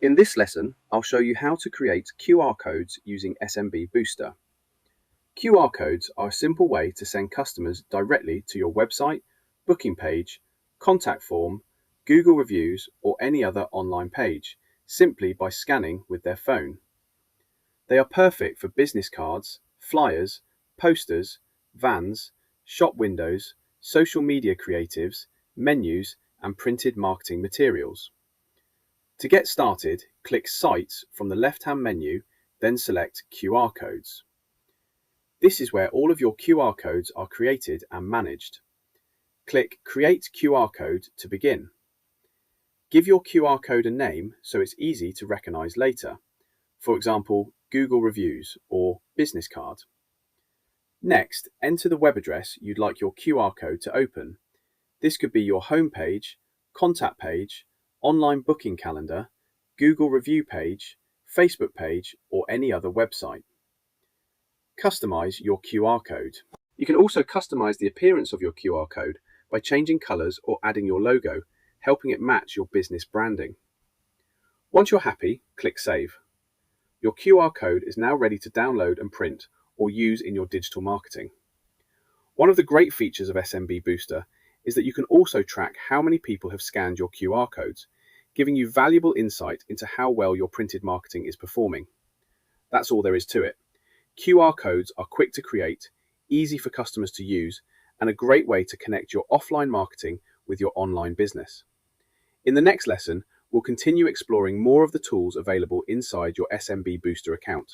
In this lesson, I'll show you how to create QR codes using SMB Booster. QR codes are a simple way to send customers directly to your website, booking page, contact form, Google reviews, or any other online page, simply by scanning with their phone. They are perfect for business cards, flyers, posters, vans, shop windows, social media creatives, menus, and printed marketing materials. To get started, click Sites from the left-hand menu, then select QR codes. This is where all of your QR codes are created and managed. Click Create QR Code to begin. Give your QR code a name so it's easy to recognize later. For example, Google Reviews or Business Card. Next, enter the web address you'd like your QR code to open. This could be your home page, contact page, online booking calendar, Google review page, Facebook page, or any other website. Customize your QR code. You can also customize the appearance of your QR code by changing colors or adding your logo, helping it match your business branding. Once you're happy, click Save. Your QR code is now ready to download and print or use in your digital marketing. One of the great features of SMB Booster is that you can also track how many people have scanned your QR codes, giving you valuable insight into how well your printed marketing is performing. That's all there is to it. QR codes are quick to create, easy for customers to use, and a great way to connect your offline marketing with your online business. In the next lesson, we'll continue exploring more of the tools available inside your SMB Booster account.